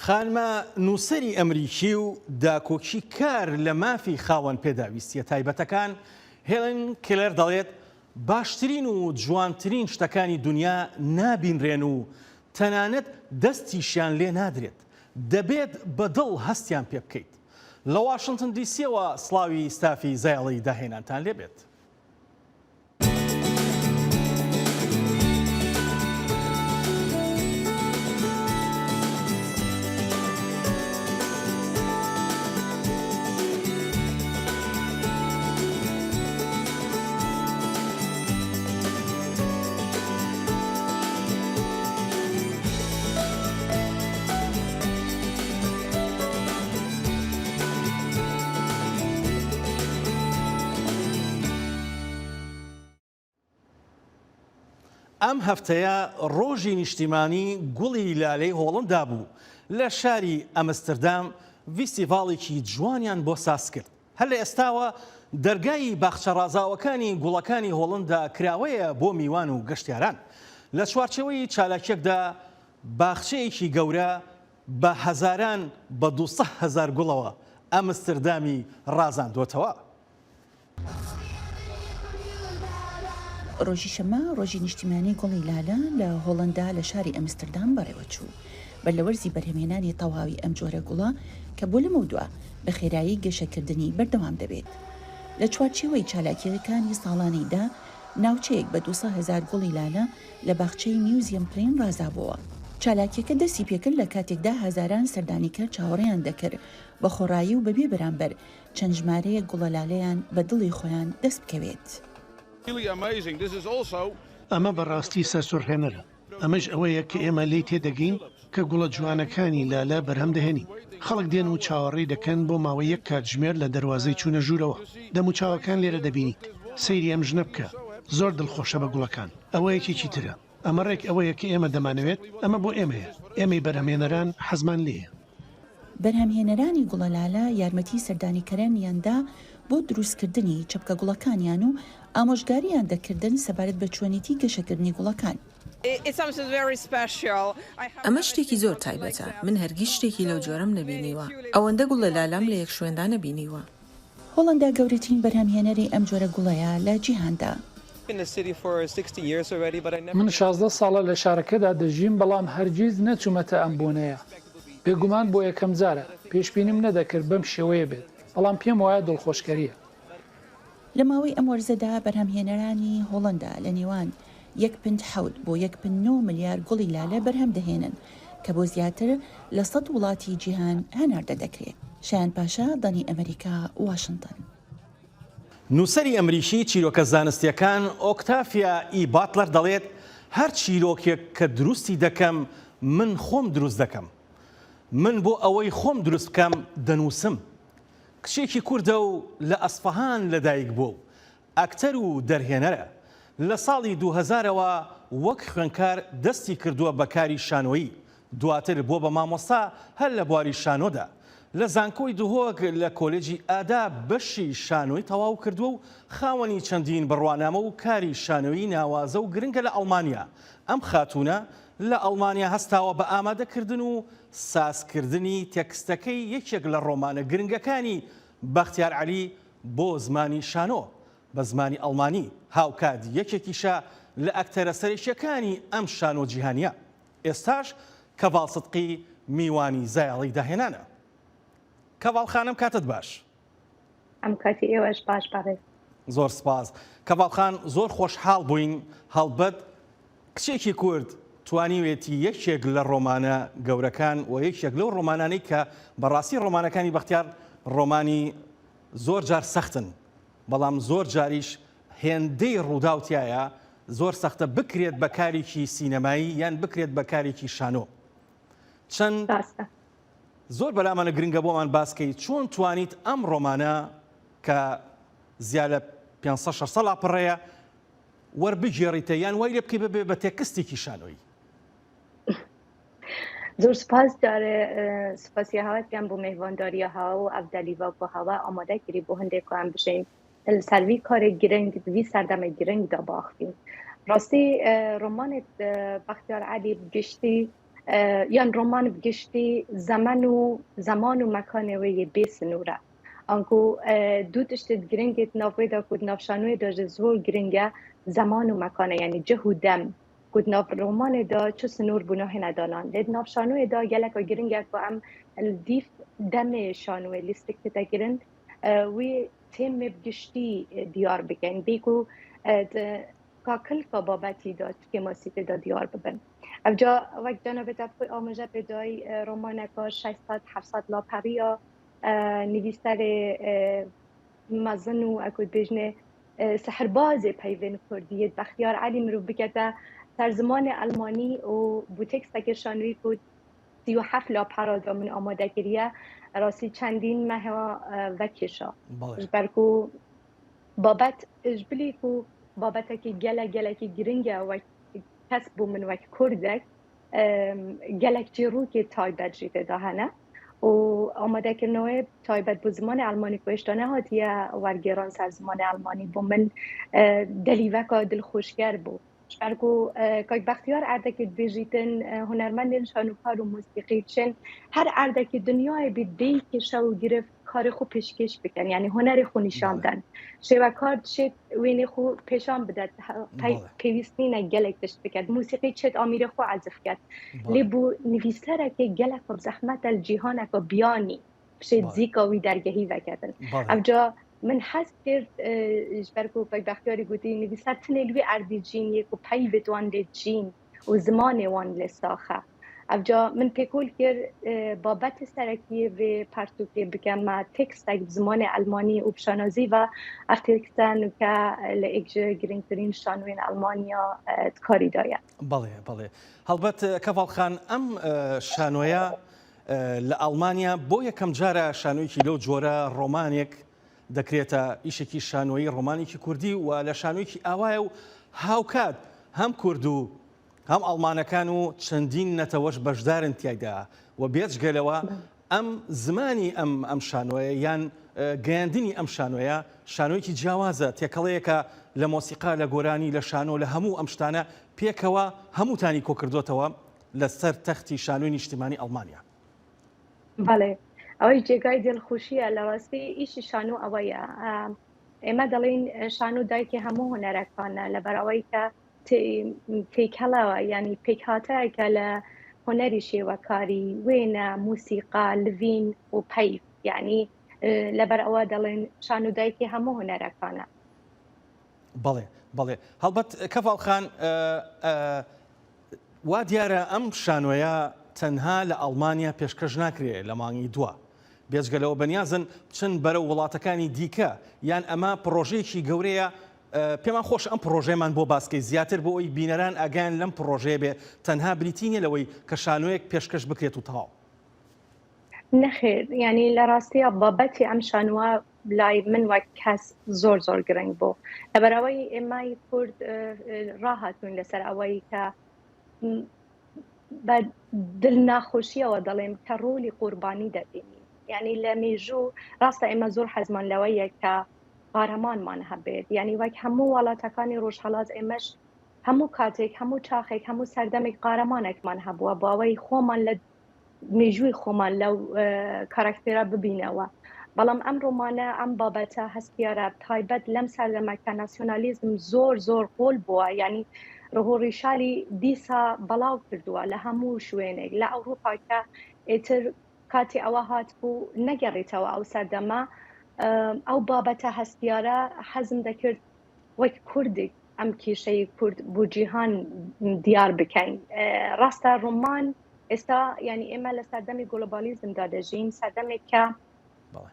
خانمە نووسەری ئەمریکی و داکۆکی کار لە مافی خاوەن پێداویستیە تایبەتەکان هێلن کلێر دەڵێت باشترین و جوانترین شتەکانی دنیا نابینرێن و تەنانەت دەستیشیان لێ نادرێت، دەبێت بەدڵ هەستیان پێ بکەیت. لە واشنگتن دیسیەوە سڵاوی ستافی زایڵی داهێنانتان لێبێت. ئەم هەفتەیە ڕۆژی نیشتیمانی گوڵی لالەی هۆڵندا بوو. لە شاری ئەمستردام ڤیستیڤاڵێکی جوانیان بۆ ساز کرد. هەر لە ئێستاوە دەرگای باخچە ڕازاوەکانی گوڵەکانی هۆڵندا کراوەیە بۆ میوان و گەشتیاران. لە چوارچەوەی چالاکێکدا باخچەیەکی گەورە بە هەزاران بە 200,000 گوڵەوە ئەمستردامی ڕازاندوتەوە. ڕۆژی شەمە ڕۆژی نیشتیمانی گوڵی لالە لە هۆڵندا لە شاری ئەمستردام بەڕێوە چوو بەرلەوەرزی بەرهەمهێنانی تەواوی ئەم جۆرە گوڵە کە بۆ لەمە دووە بە خێرایی گەشەکردنی بەردەوام دەبێت. لە چوارچێوەی چالاکیەکانی ساڵانەیدا ناوچەیەک بە 200,000 گوڵی لالە لە باخچەی میوزیەم پلین ڕازابووە. چالاکیەکە دەستی پێکرد لە کاتێکدا هەزاران سەردانیکە چاوەڕێیان دەکرد بە خۆڕایی و بەبێ بەرامبەر چەند ژمارەیە گوڵە لالەیان بە دڵی خۆیان دەست بکەوێت. ئەمە بەڕاستی سەرسوڕهێنەرە. ئەمەش ئەوەیە کە ئێمە لی تێدەگەین کە گوڵە جوانەکانی لالە بەرهەم دەهێنی. خەڵک دێن و چاوەڕێی دەکەن بۆ ماوەی یەک کاتژمێر لە دەواازەی چوونە ژوورەوە. دەموچاوەکان لێرە دەبینیت. سەیری ئەم ژنە بکە. زۆر دڵخۆشە بە گوڵەکان. ئەوە یەکێکی ترە. ئەمە ڕێک ئەوەیە کە ئێمە دەمانەوێت، ئەمە بۆ ئێمەیە. ئێمەی بەرهەمهێنەران حەزمان لێیە. بەرهەمهێنەرانی گوڵە لالە یارمەتی سەردانیکەرانیاندا بۆ دروستکردنی چەپکە گوڵەکانیان و ئامۆژگاریان دەکردن سەبارەت بە چۆنیتی گەشەکردنی گوڵەکان. ئەمە شتێکی زۆر تایبەتە. من هەرگیز شتێکی لەو جۆرەم نەبینیوە. ئەوەندە گوڵە لالام لە یەک شوێندا نەبینیوە. هۆڵندا گەورەترین بەرهەمهێنەری ئەم جۆرە گوڵەیە لە جیهاندا. من 16 ساڵە لە شارەکەدا دەژیم، بەڵام هەرگیز نەچوومەتە ئەم بۆنەیە. بێگومان بۆ یەکەم جارە پێشبینیم نەدەکرد بەم شێوەیە بێت، بەڵام پێم وایە دڵخۆشکەریە. لە ماوەی ئەم وەرزەدا بەرهەمهێنەرانی هۆڵندا لە نێوان 1.7 بۆ 1.9 ملیار گوڵی لالە بەرهەم دەهێنن کە بۆ زیاتر لە 100 وڵاتی جیهان هەناردە دەکرێت. شایان پاشا، دانی ئەمریکا، واشنگتن. نووسەری ئەمریکی چیرۆکە زانستیەکان ئۆکتافیا ئی باتلەر دەڵێت هەر چیرۆکێک کە دروستی دەکەم من خۆم دروست دەکەم. من بۆ ئەوەی خۆم دروست بکەم دەنووسم. کچێکی کوردە و لە ئەسفەهان لەدایک بووە و ئەکتەر و دەرهێنەرە. لە ساڵی 2000ەوە وەک خوێنکار دەستی کردووە بە کاری شانۆیی، دواتر بۆ بە مامۆستا هەر لە بواری شانۆدا. لە زانکۆی دهۆک لە کۆلێجی ئادا بەشی شانۆی تەواو کردووە و خاوەنی چەندین بڕوانامە و کاری شانۆیی ناوازە و گرنگە لە ئەڵمانیا. ئەم خاتونە لە ئەڵمانیا هەستاوە بە ئامادەکردن و سازکردنی تێکستەکەی یەکێک لە ڕۆمانە گرنگەکانی بەختیار عەلی بۆ زمانی شانۆ بە زمانی ئەڵمانی. هاوکات یەکێکیشە لە ئەکتەرە سەرەکیەکانی ئەم شانۆ جیهانیە. ئێستاش کەڤاڵ سدقی میوانی زایڵی داهێنانە. کەڤاڵ خانم، کاتت باش. ئەم کاتی ئێوەش باش بەڕێز. زۆر سپاس. کەڤاڵ خان، زۆر خۆشحاڵ بووین هەڵبەت کچێکی کورد توانیوێتی یەکێک لە ڕۆمانە گەورەکان و یەکێک لەو ڕۆمانانەی کە بەڕاستی ڕۆمانەکانی بەختیار ڕۆمانی زۆر جار سەختن، بەڵام زۆر جاریش هێندەی ڕووداوتیایە زۆر سەختە بکرێت بە کارێکی سینەمایی یان بکرێت بە کارێکی شانۆ. چەند زۆر بەلامانە گرنگە بۆمان باسکەی چۆن توانیت ئەم ڕۆمانە کە زیاد لە 500 ساڵا پڕەیە وەربگێڕیتە یان وای لێ بکەی ببێ بە تێکستێکی شانۆیی. زۆر سپاس جارێ سپاسی هاواتیان بۆ میهوانداریەها و ئەفدەلیڤە بۆ هەوا ئامادەگیری بۆ هەندێکیان بژین سەروی کارێک گرنگ دوی سەردەمە گرنگدا باخبین. ڕاستی ڕۆمانێت بەختیار عەلی گشتی یان ڕۆمان بگشتی زمان و مەکانەوەی بێ سنوورە ئەنکو دوو تشتت گرنگت ناوێدا کود ناوشانوێدا ji زۆر گرنگە زمان و مەکانە یعنی جه و دەم کود ناو ڕۆمانێدا چ سنوور بوونە هێنەدانان لێت ناوشانوێدا geleka giringە ku em dîf demê şanûyê lîstik digirin wê têmê bigiştî diyar bikin bê ku kakilka babetî da kêmasîtê da diyar bibin evca wek cenabê te xwe amaje pêdayî romaneka 600-700 laperiya nivîserê mezin û ek bêjne sihirbazê peyvên Kurdiyê Bextiyar Elî mirov bikete ser zimanê Elmanî û bû teksteke şanûyî ku 37 lapera da min amade kiriye rastî çendîn meha vekêşa ji ber ku babet ji bilî ku babetekî gelekî giring e wek kes bû min wek Kurdek gelek çîrokê taybet jî tê de hene û amadekirinoyê taybet bi zimanê Elmanî ku hêşta nehatiye wergêran ser zimanê Elmanî bû min delîveka dilxweşger bû ji ber ku Kayîk Bextiyar erdekê dibêjîtin hunermendên şanûkar û mûsîqî çin her erdekê dinyayê bê dêyî kêşa û girif karê xwe pêşkêş bikin yani hunerê xwe nîşan den şêwekar çêt wênê xwe pêşan bide pêwîstîne gelek tişt biket mûsîqî çêt amîrê xwe ezif ket lê bû nivîserekê gelek bi zehmet el cîhaneka biyanî şêt zîka wî dergehî veketin evca min hez kir ji ber ku Bextiyarî gotî nivîser tinê li wê erdê cîniyê ku peyvê wan lê cîn û zimanê wan lê saxe evca min pêkol kir babetê serekiyê vê pertûkê bikim me tekstek bi zimanê Elmanî û pişanazî ve ev teksta nûke li êk ji girîngtirîn şanûyên Elmaniya karî daye بەڵێ هەڵبەت کەڤاڵخان ئەم شانۆیە لە ئەڵمانیا بۆ یەکەم جارە شانۆیەکی لەو جۆرە ڕۆمانێک دەکرێتە ئیشێکی شانۆیی ڕۆمانێکی کوردی و لە شانۆیەکی ئاوایە و هاوکات هەم کورد و هەم ئەڵمانەکان و چەندین نەتەوەش بەشدارن تایدا و بێجگەلەوە ئەم زمانی ئەم شانۆیە یان گەیاندنی ئەم شانۆیە شانۆیەکی جیاوازە تێکەڵەیەکە لە مۆسیقا لە گۆرانی لە شانۆ لە هەموو ئەم شتانە پێکەوە هەمووتانی کۆکردوتەوە لەسەر تەختی شانۆی نیشتیمانی ئەڵمانیا بەڵێ ئەوەی جێگای دڵخۆشیە لە ڕاستی ئیشی شانۆ ئەوەیە ئێمە دەڵێن شانۆ دایکی هەموو هونەرەکانە لەبەرەوەی کە تێکەڵەوە ینی پێکهاتەیەکە لە هونەری شێوەکاری وێنە موسیقا لڤین و پەیف یعنی لەبەر ئەوە دەڵێن شانۆ دایکی هەموو هونەرەکانە بەڵێ هەڵبەت کەڤاڵخان وا دیارە ئەم شانۆیە تەنها لە ئەڵمانیا پێشکەش ناکرێت لە مانگی دووە بێجگەلەوە بەنیازن بچن بەرە وڵاتەکانی دیکە یان ئەمە پرۆژەیەکی گەورەیە پێمان خۆش ئەم پرۆژەیەمان بۆ باسکەی زیاتر بۆ ئەوی بینەران ئەگەیان لەم پرۆژەیە بێ تەنها بریتینە لەوەی کە شانۆیەک پێشکەش بکرێت و تەواو نەخێر ینی لە ڕاستیە بابەتی ئەم شانوە لای من وەک کەس زۆر گرنگ بوو لەبەرەوەی ئێمای کورد ڕاهاتوون لەسەر ئەوەی کە بە دڵناخۆشیەوە دەڵێم کە ڕۆلی قوربانی دەبینی یعنی لە مێژوو ڕاستە ئێمە زۆر حەزمان لەوەیە کە قارەمانمان هەبێت یعنی وەک هەموو وڵاتەکانی ڕۆژهەڵات ئێمەش هەموو کاتێک هەموو چاخێک هەموو سەردەمێک قارەمانێکمان هەبووە بۆ ئەوەی خۆمان لە مێژووی خۆمان لەو کاراکتێرە ببینەوە بەڵام ئەم ڕۆمانە ئەم بابەتە هەستیارە تایبەت لەم سەردەمەکە ناسیۆنالیزم زۆر قۆڵ بووە یعنی ڕۆڕیشالی دیسا بەڵاو کردووە لە هەموو شوێنێک لە ئەوروپا کە ئێتر کاتی ئەوە هات بوو نەگەڕێتەوە ئەو سەردەمە ئەو بابەتە هەستیارە حەزم دەکرد وەک کوردێک ئەم کێشەی کورد بۆ جیهان دیار بکەین ڕاستە ڕۆمان ئێستا ینی ئێمە لە سەردەمی گلۆبالیزمدا دەژین سەردەمێک کە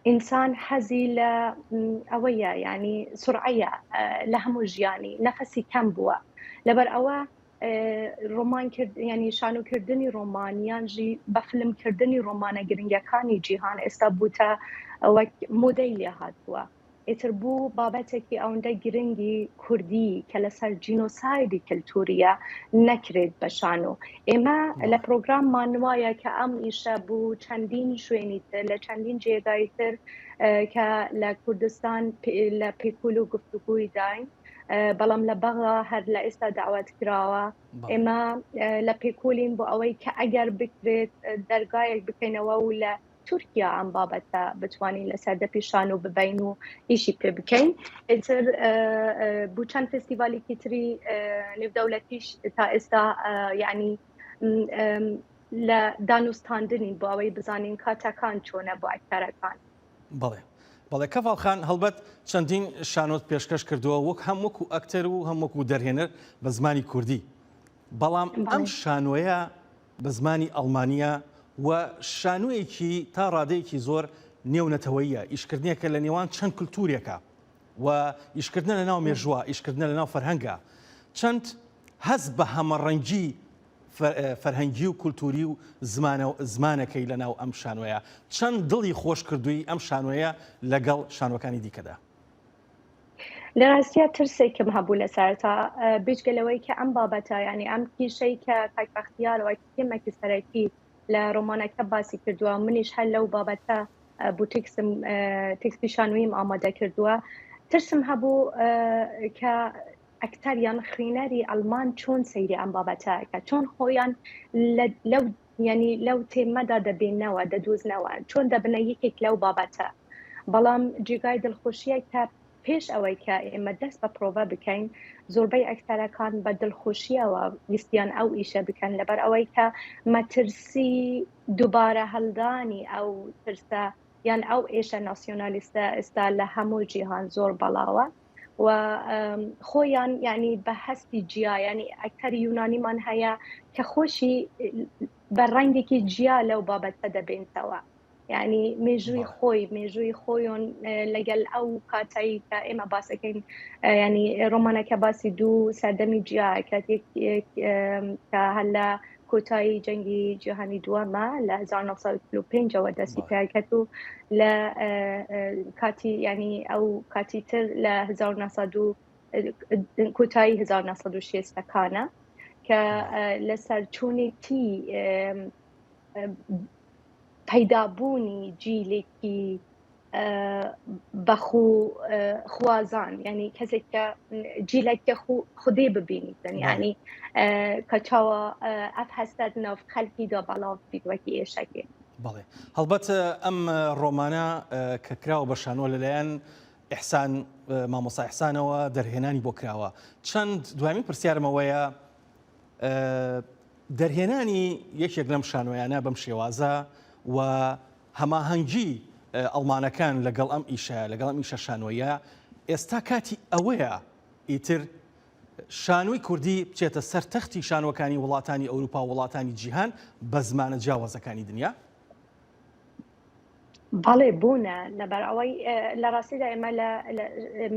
ئینسان حەزی لە ئەوەیە ینی سورعەیە لە هەموو ژیانی نەفەسی کەم بووە لەبەر ئەوە ڕۆمان کرد ینی شانۆکردنی ڕۆمانیانژی بە فلمکردنی ڕۆمانە گرنگەکانی جیهان ئێستا بووتە وەک مۆدەیلی هاتبووە ئێتر بوو بابەتێکی ئەوەندە گرنگی کوردی کە لەسەر جینۆسایدی کلتوریە نەکرێت بە شانۆ ئێمە لە پرۆگراممان وایە کە ئەم ئیشە بوو چەندین شوێنی تر لە چەندین جێگای تر کە لە کوردستان لە پێکول و گفتوگوی داین بەڵام لە بەغا هەر لە ئێستا داوات کراوە ئێمە لە پێکۆلین بۆ ئەوەی کە ئەگەر بکرێت دەرگایەک بکەینەوە و لە تورکیا ئەم بابەتە بتوانین لەسەر دەپیشان و ببین و ئیشی پێ بکەین ئیتر بوو چەند فستیڤالێکی تری نێودەوڵەتیش تا ئێستا یعنی لە دانوستاندنی بۆ ئەوەی بزانین کاتەکان چۆنە بۆ ئەکتەرەکان. بەڵێ کەڤاڵخان هەڵبەت چەندین شانۆت پێشکەش کردووە وەک هەم وەکو ئەکتەر و هەم وەکو دەرهێنەر بە زمانی کوردی بەڵام ئەم شانۆیە بە زمانی ئەڵمانیا و شانوویەکی تا ڕادەیەکی زۆر نێونەتەوەیە ئیشکردنیەکە لە نێوان چەند کولتورێکە و ئیشکردنە لە ناو مێژووە ئیشکردنە لە ناو فەرهەنگە چەند هەست بە هەمەڕەنگی فەرهەنگی و کولتوری و زمانەکەی لە ناو ئەم شانۆیە چەند دڵی خۆش کردووی ئەم شانۆیە لەگەڵ شانۆکانی دیکەدا. لە ڕاستیە ترسێکم هەبوو لە سەرتا بێجگەلەوەی کە ئەم بابەتە ینی ئەم کیشەی کە کاکبەختیارەوە تێمەکی سەرەکی لە ڕۆمانەکە باسی کردووە منیش هەر لەو بابەتە بوو تێکستی شانوویم ئامادە کردووە ترسم هەبوو کە ئەکتەریان خوێنەری ئەڵمان چۆن سەیری ئەم بابەتەکە چۆن خۆیان ینی لەو تێمەدا دەبێنەوە دەدۆزنەوە چۆن دەبنە یەکێک لەو بابەتە بەڵام جێگای دڵخۆشیە کە پێش ئەوەی کە ئێمە دەست بە پرۆڤە بکەین زۆربەی ئەکتەرەکان بە دڵخۆشیەوە ویستیان ئەو ئیشە بکەن لەبەر ئەوەی کە مەترسی دووبارە هەڵدانی ئەو ترسە یان ئەو ئێشە ناسیۆنالیستە ئێستا لە هەموو جیهان زۆر بەڵاوە و خۆیان ینی بە هەستی جیا ینی ئەکتەری یونانیمان هەیە کە خۆشی بە ڕەنگێکی جیا لەو بابەتە دەبێنتەوە یعنی مێژووی خۆیان لەگەل ئەو کاتایی کە ئێمە باسەکەین ینی ڕۆمانەکە باسی دوو سەردەمی جیاکە کە هەر لە کۆتایی جەنگی جیهانی دووەمە لە 1945ەوە دەستی پێکرد و لە کاتی ینی ئەو کاتی تر لە 1900 کۆتایی 1960ەکانە کە لەسەر چۆنێتی پەیدابوونی جیلێکی بەخۆ خوازان ینی کەسێک کە جیلێکە خودێ ببینیت ینی کە چاوە ئەف هەستات ناو خەلکیدا بەڵاو بیدوەکی ئێشەکێ. بەڵێ هەڵبەت ئەم ڕۆمانە کە کراوە بە شانۆ لەلایەن ئیحسان مامۆستا ئیحسانەوە دەرهێنانی بۆ کراوە چەند دوامین پرسیارمەوەیە دەرهێنانی یەکێک لەم شانۆیانە بەم شێوازە و هەماهەنگی ئەڵمانەکان لەگەڵ ئەم ئیشە شانۆیە ئێستا کاتی ئەوەیە ئیتر شانۆی کوردی بچێتە سەر تەختی شانۆکانی وڵاتانی ئەوروپا و وڵاتانی جیهان بە زمانە جیاوازەکانی دنیا؟ بەڵێ بوونە لەبەر ئەوەی لە ڕاستیدا ئێمە لە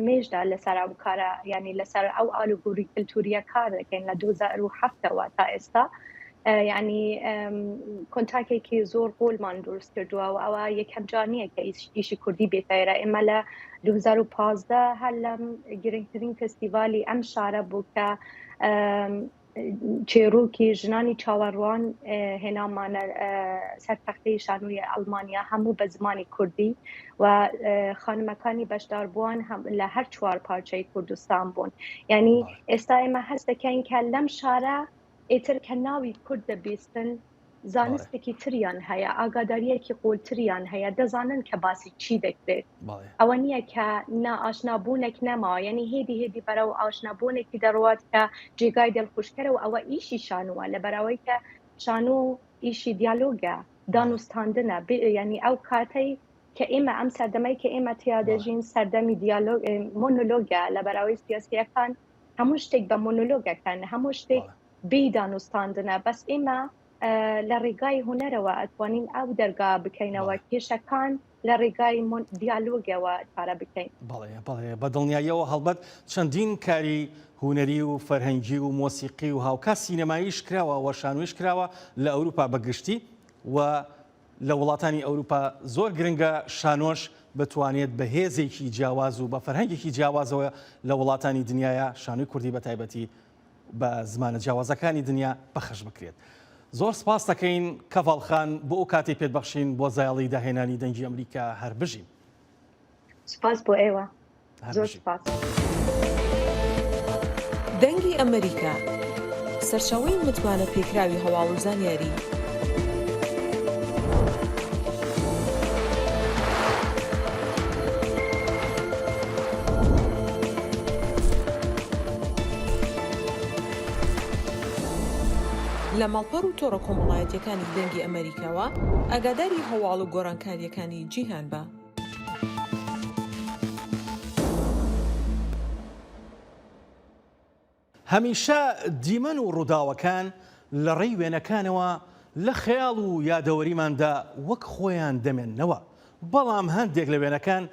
مێژدا لەسەر ئەو کارە ینی لەسەر ئەو ئالوگوری کللتوریە کار دەکەین لە 2007ەوە تا ئێستا ینی کۆنتاکێکی زۆر قۆڵمان دروست کردووە و ئەوە یەکەم جانیە کە ئیشی کوردی بێتایرە ئێمە لە 2015 هەر لەم گرنگترین فستیڤالی ئەم شارە بوو کە چێروکی ژنانی چاوەڕوان هێنامانە سەر تەختەی شانۆی ئەڵمانیا هەموو بە زمانی کوردی و خانمەکانی بەشداربووان لە هەر چوار پارچەی کوردستان بوون یعنی ئێستا ئێمە هەست دەکەین کە لەم شارە ئێتر کە ناوی کورد دەبیستن زانستێکی تریان هەیە ئاگاداریەکی قۆڵتریان هەیە دەزانن کە باسی چی دەکرێت ئەوە نییە کە نائاشنابوونێک نەماوە یعنی هێدی بەرەو ئاشنابوونێکی دەڕوات کە جێگای دڵخۆشکەرە و ئەوە ئیشی شانووە لەبەرەوەی کە شانۆ ئیشی دیالۆگە دانوستاندنە ینی ئەو کاتەی کە ئێمە ئەم سەردەمەی کە ئێمە تیادەژین سەردەمی دیالۆگ مۆنۆلۆگە لەبەرەوەی سیاسیەکان هەموو شتێک بە مۆنۆلۆگەکەن هەموو شتێک بێ دانوستاندنە بەس ئێمە لە ڕێگای هوەرەوە ئەتوانین ئەو دەرگا بکەینەوە کێشەکان لە ڕێگای دیالۆگەوە کارە بکەین. بەڵێ بە دڵنیاییەوە هەڵبەت چەندین کاری هوەری و فەرهەنگی و مۆسیقی و هاوکات سینەماییش کراوە و شانۆیش کراوە لە ئەوروپا بەگشتی و لە وڵاتانی ئەوروپا زۆر گرنگە شانۆش بتوانێت بە هێزێکی جیاواز و بە فەرهەنگێکی جیاوازەوە لە وڵاتانی دنیاە شانۆی کوردی بە تایبەتی بە زمانە جیاوازەکانی دنیا بەخش بکرێت. زۆر سپاس دەکەین کەڤاڵخان بۆ ئەو کاتی پێتبەخشین بۆ زایاڵی داهێنانی دەنگی ئەمریکا هەر بژین. سپاس بۆ ئێوە زۆر سپاس. دەنگی ئەمریکا سەرچاوەی متمانە پێکراوی هەواڵ و زانیاری لە ماڵپەڕ و تۆڕە کۆمەڵایەتیەکانی دەنگی ئەمریکاوە ئاگاداری هەواڵ و گۆڕانکاریەکانی جیهان بە. هەمیشە دیمەن و ڕووداوەکان لە ڕێی وێنەکانەوە لە خەیاڵ و یادەوەریماندا وەک خۆیان دەمێننەوە، بەڵام هەندێک لە وێنەکان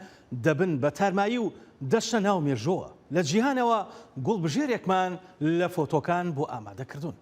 دەبن بە تارمایی و دەشە ناو مێژووە. لە جیهانەوە گوڵبژێرێکمان لە فۆتۆکان بۆ ئامادەکردوون.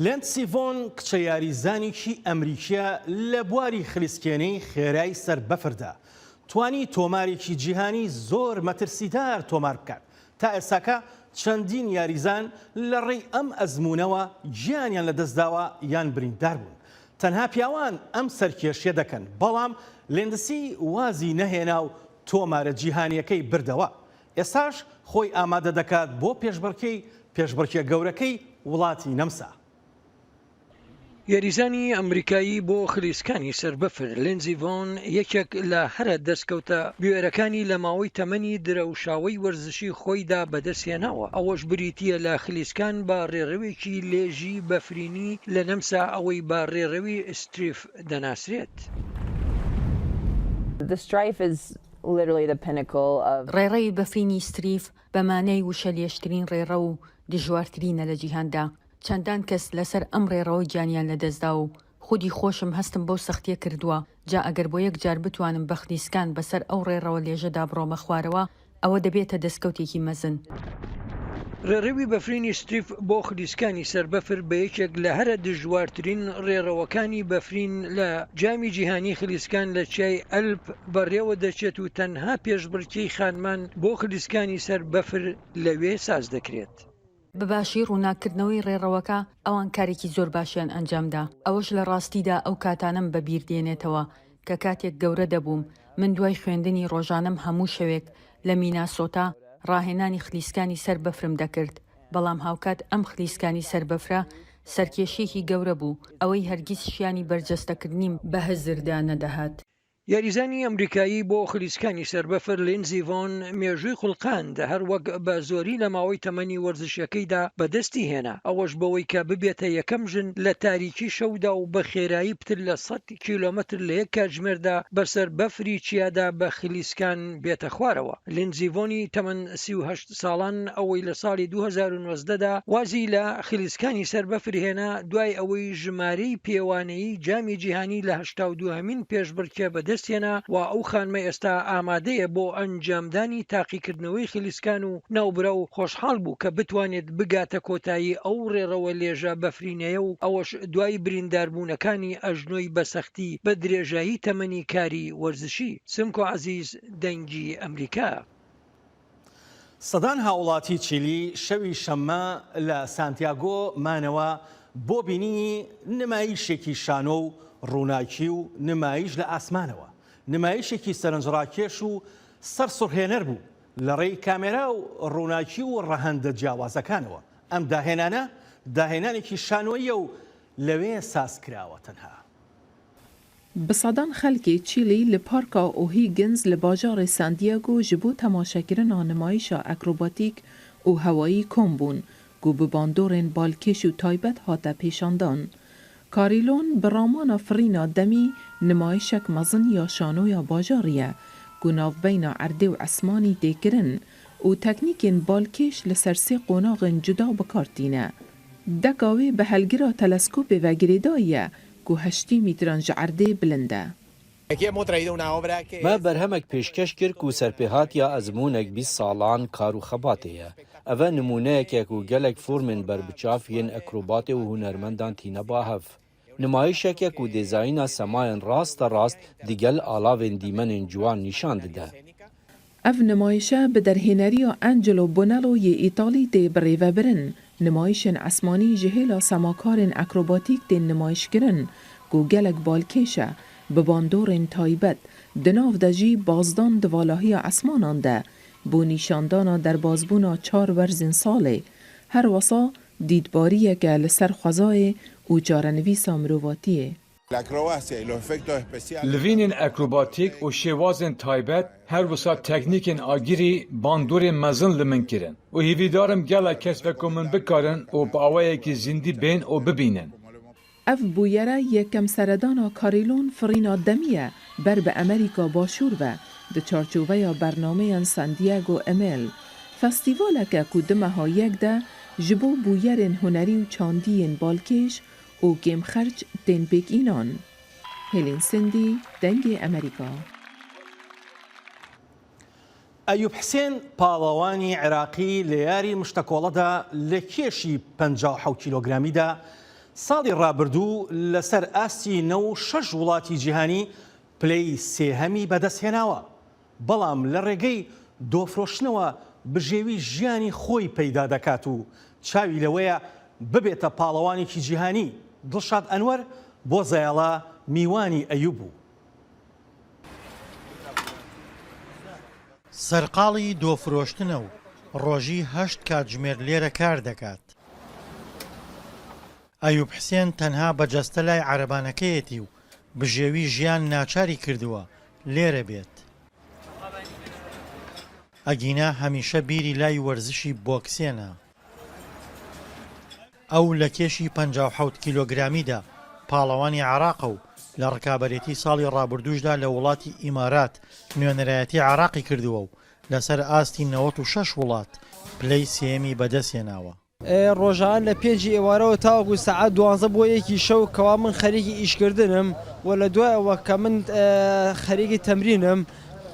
لێندسی ڤۆن کچە یاریزانێکی ئەمریکیە لە بواری خلیسکێنەی خێرای سەر بەفردا توانی تۆمارێکی جیهانی زۆر مەترسیدار تۆمار بکات. تا ئێستاکە چەندین یاریزان لە ڕێی ئەم ئەزموونەوە گیانیان لەدەستداوە یان بریندار بوون. تەنها پیاوان ئەم سەرکێشیە دەکەن، بەڵام لێندسی وازی نەهێنا و تۆمارە جیهانیەکەی بردەوە. ئێستاش خۆی ئامادە دەکات بۆ پێشبڕکێ گەورەکەی وڵاتی نەمسا. یاریزانی ئەمریکایی بۆ خلیسکانی سەربەفر لێندسی ڤۆن یەکێک لە هەرە دەستکەوتە بوێرەکانی لە ماوەی تەمەنی درەوشاوی وەرزشی خۆیدا بەدەستهێناوە. ئەوەش بریتیە لە خلیسکان بە ڕێڕەوێکی لێژی بەفرینی لە نەمسا ئەوەی بە ڕێڕەوی ستریف دەناسرێت. ڕێڕەی بەفرینی ستریف بەمانەی وشە لێشترین ڕێڕە و دژوارترینە لە جیهاندا. چەندان کەس لەسەر ئەم ڕێڕەوە گیانیان لەدەستدا و خودی خۆشم هەستم بۆ سەختیە کردووە. جا ئەگەر بۆ یەک جار بتوانم بە خلیسکان بەسەر ئەو ڕێڕەوە لێژەدا بڕۆمە خوارەوە، ئەوە دەبێتە دەستکەوتێکی مەزن. ڕێڕەوی بەفرینی ستریف بۆ خلیسکانی سەربەفر بە یەکێک لە هەرە دژوارترین ڕێڕەوەکانی بەفرین لە جامی جیهانی خلیسکان لە چای ئەلپ بەڕێوە دەچێت و تەنها پێشبڕکێی خانمان بۆ خلیسکانی سەربەفر لەوێ ساز دەکرێت. بەباشی ڕووناکردنەوەی ڕێڕەوەکە ئەوان کارێکی زۆر باشیان ئەنجامدا. ئەوەش لە ڕاستیدا ئەو کاتانم بەبیر دێنێتەوە کە کاتێک گەورە دەبووم من دوای خوێندنی ڕۆژانم هەموو شەوێک لە میناسۆتا ڕاهێنانی خلیسکانی سەر بەفرم دەکرد. بەڵام هاوکات ئەم خلیسکانی سەربەفرە سەرکێشیەکی گەورە بوو، ئەوەی هەرگیز شیانی بەرجەستەکردنیم بە هەزردا نەدەهات. یاریزانی ئەمریکایی بۆ خلیسکانی سەربەفر لێندسی ڤۆن مێژووی خوڵقاند هەر وەک بە زۆری لە ماوەی تەمەنی وەرزشەکەیدا بەدەستی هێنا. ئەوەش بەوەی کە ببێتە یەکەم ژن لە تاریکی شەودا و بە خێرایی پتر لە 100 کیلۆمەتر لە یەک کاتژمێردا بەسەر بەفری چیادا بە خلیسکان بێتە خوارەوە. لێندسی ڤۆنی تەمەن 38 ساڵان ئەوەی لە ساڵی 2019دا وازی لە خلیسکانی سەربەفر هێنا دوای ئەوەی ژمارەی پێوانەیی جامی جیهانی لە 82مین پێشبڕکێ بەدەست و ئەو خانمە ئێستا ئامادەیە بۆ ئەنجامدانی تاقیکردنەوەی خلیسکان و ناوبرا و خۆشحاڵ بوو کە بتوانێت بگاتە کۆتایی ئەو ڕێڕەوە لێژە بەفرینەیە و ئەوەش دوای برینداربوونەکانی ئەژنۆی بەسەختی بە درێژایی تەمەنی کاری وەرزشی. سمکۆ عەزیز، دەنگی ئەمریکا. سەدان هاوڵاتی چیلی شەوی شەممە لە سانتیاگۆ مانەوە بۆ بینینی نمایشێکی شانۆ و ڕووناکی و نمایش لە ئاسمانەوە. نمایشێکی سەرنجڕاکێش و سەرسوڕهێنەر بوو لە ڕێی کامێرا و ڕووناکی و ڕەهەندە جیاوازەکانەوە. ئەم داهێنانە داهێنانێکی شانۆیە و لەوێ سازکراوە تەنها. بسەدان خەلکی چیلی لە پارکا ئۆهیگنز لە باژارێ ساندیاگۆ ji بۆ تەماشاکردنا نمایشا ئەکرۆباتیک û hewayî kom bûn ku bi bandorên balkêş û taybet hate pêşandan. Karîlon bi ramana firîna demî nimayişek mezin ya şanoya bajarî ye ku navbeyna erdê û esmanî têkirin û teknîkên balkêş li ser sê qonaxên cuda bikartîne. Deka wê bi helgira teleskopê ve girêdayî ye ku 8 mîtran ji erdê bilind e. Me berhemek pêşkeş kir ku serpêhatiya ezmûnek 20 salan kar û xebatê ye. Ev e nimûneyekê ku gelek formên berbiçav yên ekrobatê û hunermendan tîne bahev. Nimayişeke ku dêzayîna semayên rast rast digel alavên dîmenên ciwan nîşan dide. Ev nimayişe bi derhêneriya Angelo Bonello yê Îtalî tê birêvebirin. Nimayişên esmanî ji hêla semakarên ekrobatîk tên nimayişkirin ku gelek balkêş e bi bandorên taybet di nav de jî bazdan di valahiya esmanan de bû nîşandana derbasbûna 4 werzên salê. Her wesa dîtbariyeke li ser xwezayê û carenivîsa mirovatiyê. Li vînên ekrobatîk û şêwazên taybet her wisa teknîkên agirî bandorên mezin li min kirin û hêvîdarim gelek kes ve ku min bikarin û bi awayekî zîndî bên û bibînin. Ev bûyere yekem seredana Karîlon firîna demî ye ber bi Amerîka Başûr ve di çarçoveya bernameyan Sandiago Emel. Festîvaleke ku di meha yek de ji bo bûyerên hunerî û çandiyên balkêş û kêmxerç tên pêkînan. Helen Sindî, Dengê Amerîka. ئەیوب حسێن پاڵەوانی عێراقی لە یاری مشتەکۆڵەدا لە کێشی 57 کیلۆگرامیدا ساڵی ڕابردوو لەسەر ئاستی 96 وڵاتی جیهانی پلەی سێهەمی بەدەستهێناوە. بەڵام لە ڕێگەی دۆفرۆشتنەوە بژێوی ژیانی خۆی پەیدا دەکات و چاوی لەوەیە ببێتە پاڵەوانێکی جیهانی. دڵشاد ئەنوەر بۆ زایاڵا میوانی ئەیوب بوو. سەرقاڵی دۆفرۆشتنە و ڕۆژی 8 کاتژمێر لێرە کار دەکات. ئەیوب حسێن تەنها بەجەستە لای عەرەبانەکەیەتی و بژێوی ژیان ناچاری کردووە لێرە بێت. ئەگینا هەمیشە بیری لای وەرزشی بۆکسێنە. ئەو لە کێشی 57 کیلۆگرامیدا پاڵەوانی عێراق و لە ڕکابەرێتی ساڵی ڕابردووشدا لە وڵاتی ئیمارات نوێنەرایەتی عێراقی کردووە و لەسەر ئاستی 96 وڵات پلەی سێمی بەدەستهێناوە. ڕۆژان لە پێنجی ئێوارەوە تاوەکو سەعات 12 بۆ یەکی شەو کەوا من خەریکی ئیشکردنم و لە دوایەوە کە من خەریکی تەمرینم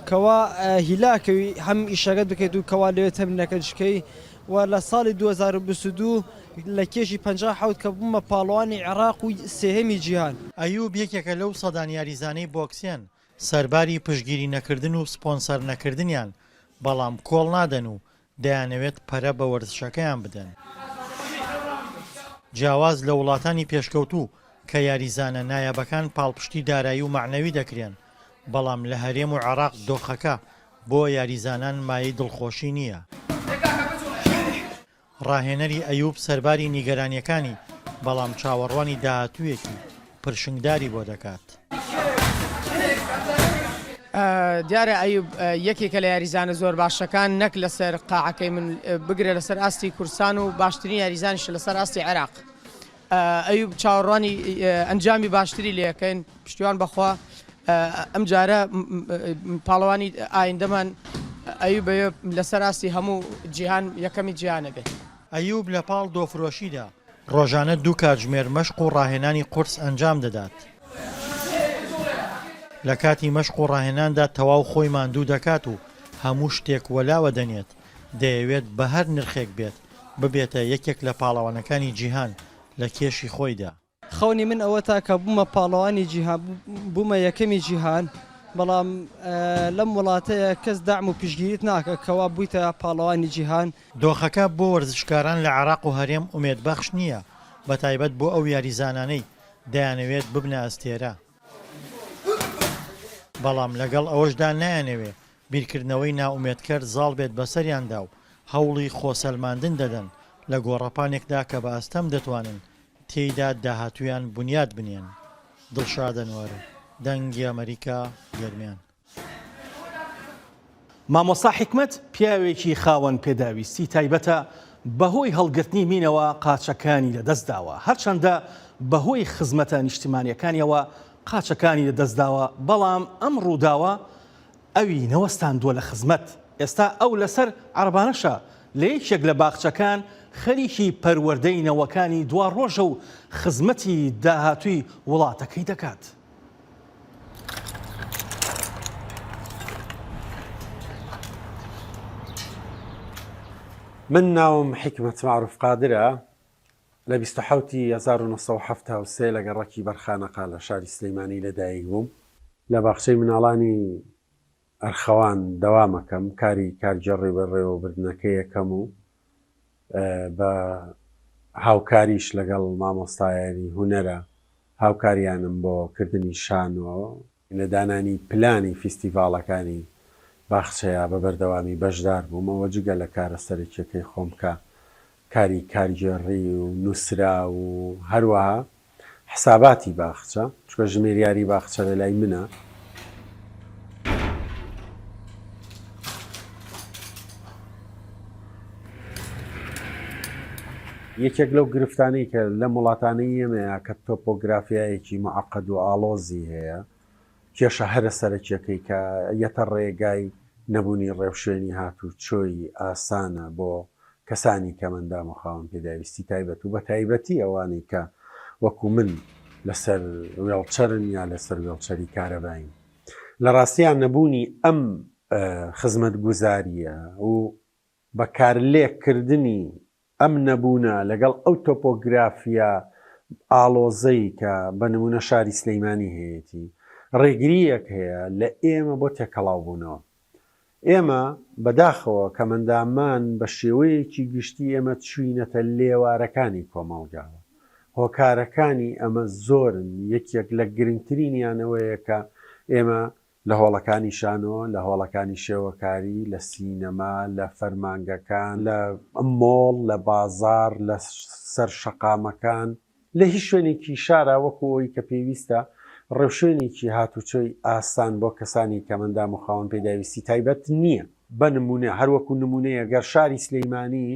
کەوا هیلاکەوی هەم ئیشەکەت بکەیت و کەوا لەوێت تەمرینەکە شکەی و لە ساڵی 2022 لە کێشی 57 کە بوومە پاڵەوانی عێراق و سێهەمی جیهان. ئەیوب یەکێکە لەو سەدان یاریزانەی بۆکسیان سەرباری پشگیری نەکردن و سپۆنسەر نەکردنیان بەڵام کۆڵ نادەن و دەیانەوێت پەرە بە وەرزشەکەیان بدەن. جیاواز لە وڵاتانی پێشکەوتوو کە یاریزانە نایابەکان پاڵپشتی دارایی و معنەوی دەکرێن بەڵام لە هەرێم و عێراق دۆخەکە بۆ یاریزانان مایەی دڵخۆشی نییە. ڕاهێنەری ئەیوب سەرباری نیگەرانیەکانی بەڵام چاوەڕوانی داهاتوویەکی پرشنگداری بۆ دەکات. دیارە ئەیوب یەکێکە لە یاریزانە زۆر باشەکان نەک لەسەر قاعەکەی من بگرێت لەسەر ئاستی کورسان و باشترین یاریزانیش لەسەر ئاستی عێراق. ئەیوب چاوەڕوانی ئەنجامی باشتری لێەکەین پشتیوان بەخوا ئەم جارە پاڵەوانی ئایندەمان ئەیوب لەسەر ئاستی هەموو جیهان یەکەمی جیهانە بێت. ئەیوب لە پاڵ دۆفرۆشیدا ڕۆژانە 2 کاتژمێر مەشق و ڕاهێنانی قورس ئەنجام دەدات. لە کاتی مەشق و ڕاهێناندا تەواو خۆی ماندوو دەکات و هەموو شتێک وەلاوە دەنێت دەیەوێت بە هەر نرخێک بێت ببێتە یەکێک لە پاڵەوانەکانی جیهان لە کێشی خۆیدا. خەونی من ئەوە تا کە بوومە پاڵەوانی جیهان بوومە یەکەمی جیهان بەڵام لەم وڵاتەیە کەس داعم و پشگیریت ناکە کەوا بوویتە پاڵەوانی جیهان. دۆخەکە بۆ وەرزشکاران لە عێراق و هەرێم ئومێدبەخش نییە بە تایبەت بۆ ئەو یاریزانانەی دەیانەوێت ببنە ئەستێرە. بەڵام لەگەڵ ئەوەشدا نایانەوێ بیرکردنەوەی ناومێدکەر زاڵ بێت بەسەریاندا و هەوڵی خۆسەلماندن دەدەن لە گۆڕەپانێکدا کە بە ئەستەم دەتوانن تێیدا داهاتویان بنیاد بنێن. دڵشادەنوەر، دەنگی ئەمریکا، گەرمیان. مامۆستا حکمت پیاوێکی خاوەن پێداویستی تایبەتە بەهۆی هەڵگرتنی مینەوە قاچەکانی لەدەستداوە، هەرچەندە بەهۆی خزمەتە نیشتیمانیەکانیەوە قاچەکانی لەدەستداوە، بەڵام ئەم ڕووداوە ئەوی نەوەستاندووە لە خزمەت. ئێستا ئەو لەسەر عەربانەشە لە یەکێک لە باخچەکان خەریکی پەروەردەی نەوەکانی دوا ڕۆژە و خزمەتی داهاتووی وڵاتەکەی دەکات. من ناوم حکمت معروف قادرە لە 1970 لەگەڵ ڕەکی بەرخانەقا لە شاری سلەیمانی لەدایک بووم. لە باخچەی مناڵانی ئەرخەوان دەوامەکەم، کارجێڕی بەڕێوەبردنەکەی یەکەم و بە هاوکاریش لەگەڵ مامۆستایانی هونەرە هاوکاریانم بۆ کردنی شانەوە لە دانانی پلانی فیستیڤاڵەکانی باخچەیە بە بەردەوامی بەشدار بوومەوە جگە لە کارە سەرەکیەکەی خۆم کە کاری کارگێڕی و نووسرا و هەروەها حساباتی باخچە، چکە ژمێریاری باخچە لە لای منە. یەکێک لەو گرفتانەی کە لە وڵاتانەی ئێمەیە کە تۆپۆگرافیایەکی معقد و ئاڵۆزی هەیە، کێشە هەرە سەرەکیەکەی کە یەتە ڕێگای نەبوونی ڕێوشێنی هاتوو چۆی ئاسانە بۆ کەسانی کە مندام و خاوەن پێداویستی تایبەت و بە تایبەتی ئەوانەی کە وەکو من لەسەر وێڵچەرن یا لەسەر وێڵچەری کارەباین. لە ڕاستیان نەبوونی ئەم خزمەت گوزاریە و بەکارلێکردنی ئەم نەبوونە لەگەڵ ئەو تۆپۆگرافیا ئاڵۆزەی کە بە نمونە شاری سلەیمانی هەیەی ڕێگریەک هەیە لە ئێمە بۆ تێکەڵاو بوونەوە. ئێمە بەداخەوە کە مندامان بە شێوەیەکی گشتی ئێمە چوینەتە لێوارەکانی کۆمەڵگاوە. هۆکارەکانی ئەمە زۆرن، یەکێک لە گرنگترینیانەوەیە کە ئێمە لە هۆڵەکانی شانۆ، لە هۆڵەکانی شێوەکاری، لە سینەما، لە فەرمانگەکان، لە مۆڵ، لە بازار، لە سەر شەقامەکان، لە هیچ شوێنێکی شارە وەکو ئەوی کە پێویستە ڕێوشێنێکی هاتوچۆی ئاسان بۆ کەسانی کە مندام و خاوەن پێداویستی تایبەت نییە. بە نمونە هەروەکو نمونەیە گەر شاری سلەیمانی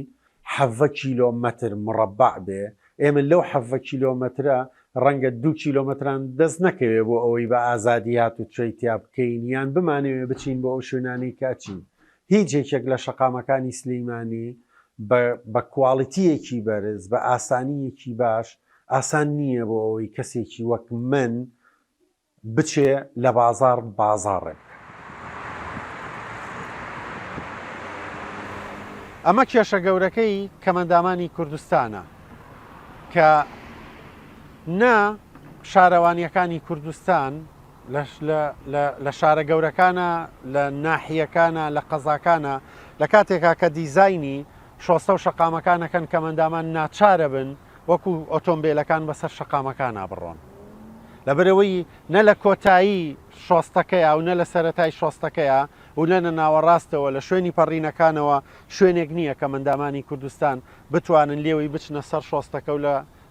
7 کیلۆمەتر مڕەبع بێ، ئێمە لەو 7 کیلۆمەترە ڕەنگە 2 کیلۆمەتران دەست نەکەوێت بۆ ئەوەی بە ئازادی هاتوچۆی تیا بکەین یان بمانەوێ بچین بۆ ئەو شوێنانی کاچین. هیچ یەکێک لە شەقامەکانی سلەیمانی بە کواڵیتیەکی بەرز بە ئاسانیەکی باش ئاسان نییە بۆ ئەوەی کەسێکی وەک من بچێ لە بازاڕێک. ئەمە کێشە گەورەکەی کەمەندامانی کوردستانە کە نا شارەوانیەکانی کوردستان لە شارە گەورەکانە، لە ناحیەکانە، لە قەزاکانە لە کاتێکا کە دیزایانی شۆستە و شەقامەکانەکەن کەمەندامان ناچارە بن وەکو ئۆتۆمبیلەکان بەسەر شەقامەکانە بڕۆن، لەبەرەوەی نە لە کۆتایی شۆستەکەیە و نە لە سەرەتای شۆستەکەیە و نە ناوەڕاستەوە لە شوێنی پەڕینەکانەوە شوێنێک نییە کە مندامانی کوردستان بتوانن لێوەی بچنە سەر شۆستەکە و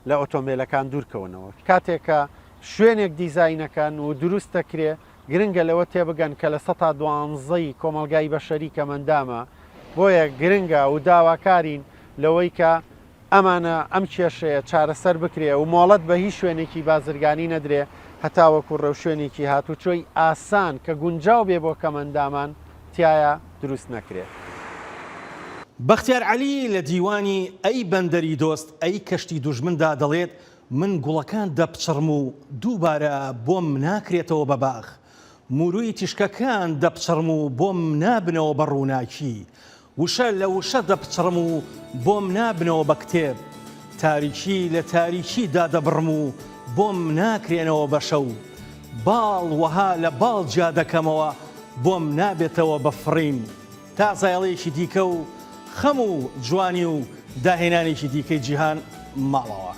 لە ئۆتۆمبیلەکان دوورکەونەوە. کاتێکە شوێنێک دیزاینەکەن و دروست دەکرێ گرنگە لەوە تێبگەن کە لە 12 کۆمەلگای بەشەری کە مندامە، بۆیە گرنگە و داواکارین لەوەی کە ئەمانە ئەم کێشەیە چارەسەر بکرێ و مۆڵەت بە هیچ شوێنێکی بازرگانی نەدرێ هەتاوەکو ڕێوشێنێکی هاتوچۆی ئاسان کە گونجاو بێ بۆ کەمەندامان تایە دروست نەکرێت. بەختیار عەلی لە دیوانی ئەی بەندەری دۆست ئەی کەشتی دوژمندا دەڵێت من گوڵەکان دەپچڕم و دووبارە بۆم ناکرێتەوە بە باغ، موروی تیشکەکان دەپچڕم و بۆم نابنەوە بە ڕووناکی، وشە لە وشە دەپچڕم و بۆم نابنەوە بە کتێب، تاریکی لە تاریکیدا دەبڕم و بۆم ناکرێنەوە بە شەو، باڵ وەها لە باڵ جا دەکەمەوە بۆم نابێتەوە بە فڕین، تا زایڵەیەکی دیکە و خەم و جوانی و داهێنانێکی دیکەی جیهان ماڵەوە.